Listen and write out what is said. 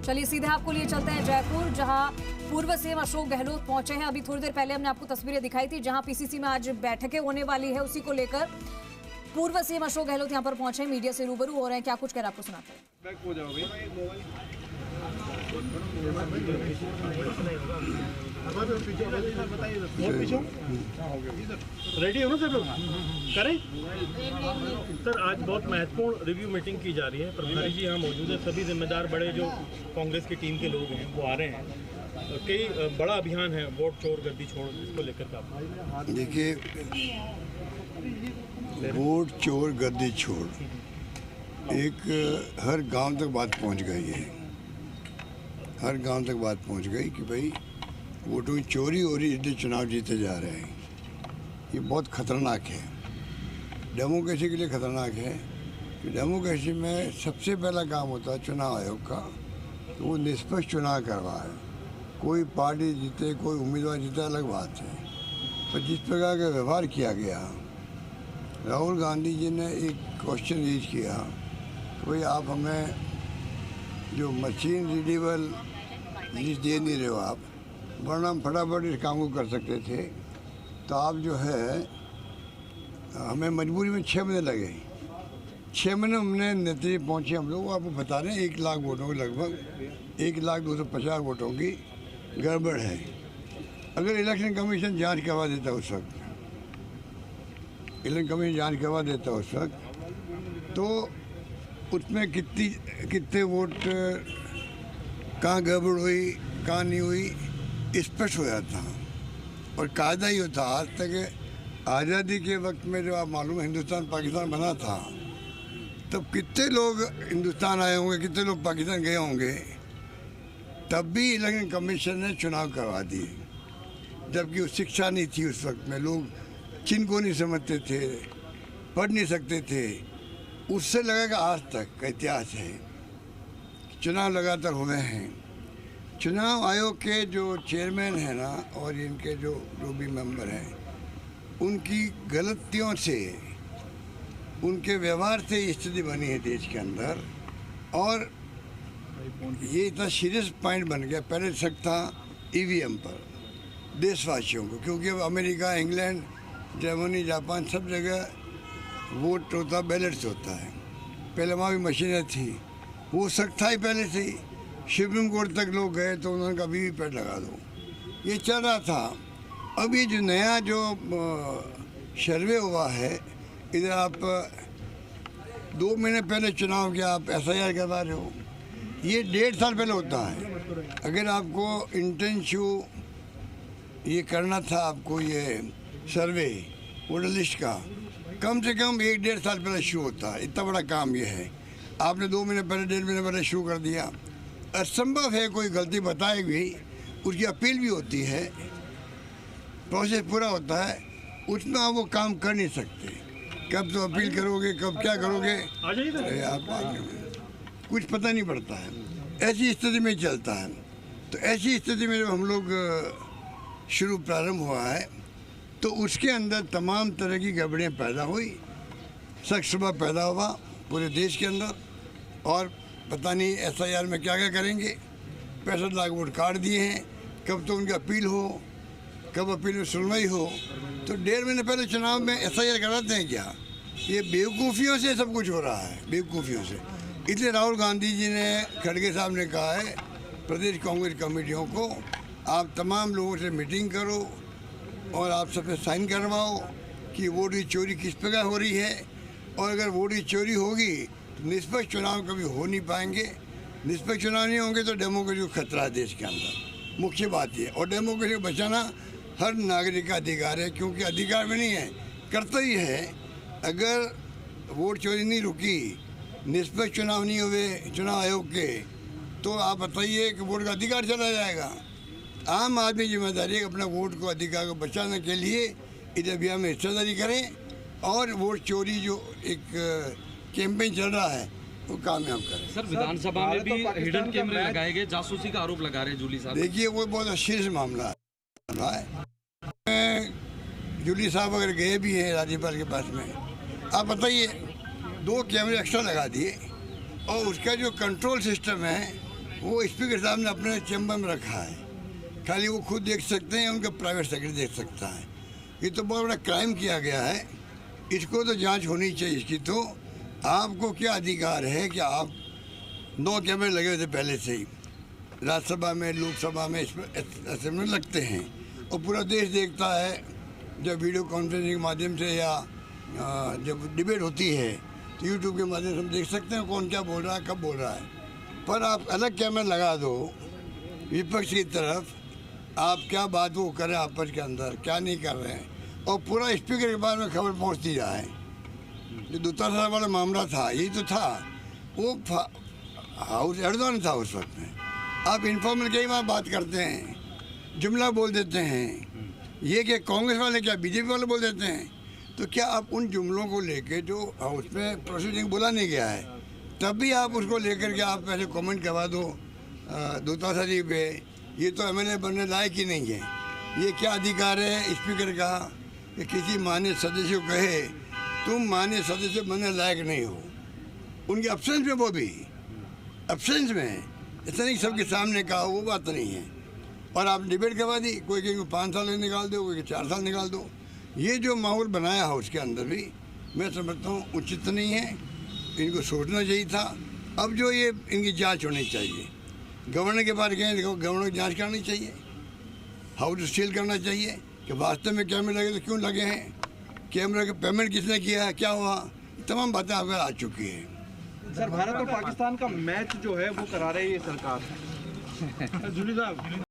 चलिए सीधे आपको लिए चलते हैं जयपुर, जहां पूर्व सीएम अशोक गहलोत पहुंचे हैं। अभी थोड़ी देर पहले हमने आपको तस्वीरें दिखाई थी, जहां पीसीसी में आज बैठकें होने वाली है, उसी को लेकर पूर्व सीएम अशोक गहलोत यहां पर पहुंचे हैं, मीडिया से रूबरू हो रहे हैं। क्या कुछ कह रहे आपको सुनाते हैं। रेडी हो ना सर? करें सर, आज बहुत महत्वपूर्ण रिव्यू मीटिंग की जा रही है। प्रभारी जी यहाँ मौजूद है, सभी जिम्मेदार बड़े जो कांग्रेस की टीम के लोग हैं वो आ रहे हैं। कई बड़ा अभियान है वोट चोर गद्दी छोड़, इसको लेकर का देखिए, वोट चोर गद्दी छोड़ एक हर गांव तक बात पहुंच गई है। हर गांव तक बात पहुंच गई कि भाई वोटों की चोरी हो रही है, इसलिए चुनाव जीते जा रहे हैं। ये बहुत खतरनाक है, डेमोक्रेसी के लिए खतरनाक है कि डेमोक्रेसी में सबसे पहला काम होता है चुनाव आयोग का, तो वो निष्पक्ष चुनाव करवाए। कोई पार्टी जीते, कोई उम्मीदवार जीते, अलग बात है, पर जिस प्रकार का व्यवहार किया गया, राहुल गांधी जी ने एक क्वेश्चन रेज किया कि भाई आप हमें जो मशीन रीडेबल लिस्ट दे नहीं रहे हो आप, वरना हम फटाफट इस काम को कर सकते थे, तो आप जो है हमें मजबूरी में 6 महीने लगे। 6 महीने हमने नतीजे पहुँचे हम लोग। आपको बता रहे हैं 1 लाख वोटों की, लगभग 1,250,000 वोटों की गड़बड़ है। अगर इलेक्शन कमीशन जांच करवा देता उस वक्त, इलेक्शन कमीशन जांच करवा देता उस वक्त, तो उसमें कितने वोट कहाँ गड़बड़ हुई, कहाँ नहीं हुई, स्पष्ट हो जाता। और कायदा ही होता। आज तक आज़ादी के वक्त में जो आप मालूम है हिंदुस्तान पाकिस्तान बना था, तब कितने लोग हिंदुस्तान आए होंगे, कितने लोग पाकिस्तान गए होंगे, तब भी इलेक्शन कमीशन ने चुनाव करवा दिए। जबकि वो शिक्षा नहीं थी उस वक्त में, लोग चिन्ह को नहीं समझते थे, पढ़ नहीं सकते थे। उससे लगेगा आज तक का इतिहास है, चुनाव लगातार हुए हैं। चुनाव आयोग के जो चेयरमैन हैं ना, और इनके जो भी मेंबर हैं, उनकी गलतियों से, उनके व्यवहार से स्थिति बनी है देश के अंदर। और ये इतना सीरियस पॉइंट बन गया। पहले शक था ईवीएम पर देशवासियों को, क्योंकि अब अमेरिका, इंग्लैंड, जर्मनी, जापान सब जगह वोट होता, बैलेट्स होता है। पहले वहाँ भी मशीनें थी, वो शक था ही पहले से ही। सुप्रीम कोर्ट तक लोग गए तो उन्होंने कहा वीवीपैट लगा दो, ये चल रहा था। अब ये जो नया जो सर्वे हुआ है, इधर आप 2 महीने पहले चुनाव किया, आप SIR करवा रहे हो, ये 1.5 साल पहले होता है। अगर आपको इंटेंसिव ये करना था, आपको ये सर्वे वोटर लिस्ट का, कम से कम 1-1.5 साल पहले शुरू होता है। इतना बड़ा काम ये है, आपने 2 महीने पहले, 1.5 महीने पहले शुरू कर दिया। असंभव है, कोई गलती बताए भी, उसकी अपील भी होती है, प्रोसेस पूरा होता है, उसमें आप वो काम कर नहीं सकते। कब तो अपील करोगे, कब क्या करोगे, आप कुछ पता नहीं पड़ता है। ऐसी स्थिति में चलता है। तो ऐसी स्थिति में जब हम लोग शुरू प्रारंभ हुआ है, तो उसके अंदर तमाम तरह की गड़बड़ियाँ पैदा हुई, शक शुबा पैदा हुआ पूरे देश के अंदर। और पता नहीं SIR में क्या क्या करेंगे। 65 लाख वोट काट दिए हैं, कब तो उनकी अपील हो, कब अपील में सुनवाई हो। तो 1.5 महीने पहले चुनाव में SIR कराते हैं क्या? ये बेवकूफ़ियों से सब कुछ हो रहा है, बेवकूफ़ियों से। इसलिए राहुल गांधी जी ने, खड़गे साहब ने कहा है प्रदेश कांग्रेस कमेटियों को, आप तमाम लोगों से मीटिंग करो और आप सबसे साइन करवाओ कि वोट की चोरी किस प्रकार हो रही है। और अगर वोट की चोरी होगी तो निष्पक्ष चुनाव कभी हो नहीं पाएंगे। निष्पक्ष चुनाव नहीं होंगे तो डेमोक्रेसी को खतरा है देश के अंदर। मुख्य बात ये, और डेमोक्रेसी को बचाना हर नागरिक का अधिकार है, क्योंकि अधिकार में नहीं है, कर्तव्य है। अगर वोट चोरी नहीं रुकी, निष्पक्ष चुनाव नहीं हुए चुनाव आयोग के, तो आप बताइए कि वोट का अधिकार चला जाएगा। आम आदमी जिम्मेदारी है अपना वोट को, अधिकार को बचाने के लिए इस अभियान में हिस्सेदारी करें और वोट चोरी जो एक कैंपेन चल रहा है वो कामयाब करें। सर, विधानसभा में भी हिडन कैमरे लगाए गए, जासूसी का आरोप लगा रहे हैं जूली साहब। देखिए, वो बहुत सीरियस मामला है। जूली साहब अगर गए भी हैं राज्यपाल के पास में, आप बताइए, 2 कैमरे एक्स्ट्रा लगा दिए, और उसका जो कंट्रोल सिस्टम है वो स्पीकर साहब ने अपने चैम्बर में रखा है, खाली वो खुद देख सकते हैं, उनका प्राइवेट सेक्रेटरी देख सकता है। ये तो बहुत बड़ा क्राइम किया गया है, इसको तो जांच होनी चाहिए इसकी। तो आपको क्या अधिकार है कि आप 9 कैमरे लगे हुए थे पहले से ही, राज्यसभा में, लोकसभा में, असेंबली में लगते हैं, और पूरा देश देखता है जब वीडियो कॉन्फ्रेंसिंग के माध्यम से या जब डिबेट होती है तो यूट्यूब के माध्यम से हम देख सकते हैं कौन क्या बोल रहा है, कब बोल रहा है। पर आप अलग कैमरा लगा दो विपक्ष की तरफ, आप क्या बात वो करें आपस के अंदर, क्या नहीं कर रहे हैं, और पूरा स्पीकर के बारे में खबर पहुंचती जाए। जो दूतावास वाला मामला था, यही तो था, वो हाउस एर्दोगन था उस वक्त में। आप इनफॉर्मल कई बार बात करते हैं, जुमला बोल देते हैं, ये क्या कांग्रेस वाले क्या बीजेपी वाले बोल देते हैं। तो क्या आप उन जुमलों को लेके जो हाउस में प्रोसीडिंग बोला नहीं गया है, तब भी आप उसको लेकर के आप पहले कमेंट करवा दो दूतावास जी पे, ये तो एमएलए बनने लायक ही नहीं है। ये क्या अधिकार है स्पीकर का कि किसी माननीय सदस्य को कहे तुम माननीय सदस्य बनने लायक नहीं हो, उनके एब्सेंस में, वो भी एब्सेंस में, ऐसा नहीं सबके सामने कहा, वो बात नहीं है। और आप डिबेट करवा दी, कोई कहीं 5 साल निकाल दो, कोई 4 साल निकाल दो। ये जो माहौल बनाया है उसके अंदर भी मैं समझता हूँ उचित नहीं है, इनको सोचना चाहिए था। अब जो ये इनकी जांच होनी चाहिए, गवर्नर के पास गए, गवर्नर की जांच करनी चाहिए, हाउस सील करना चाहिए कि वास्तव में कैमरे लगे तो क्यों लगे हैं, कैमरे का पेमेंट किसने किया है, क्या हुआ, तमाम बातें आपको आ चुकी है। सर, भारत और पाकिस्तान का मैच जो है वो करा रही है सरकार। जूली साहब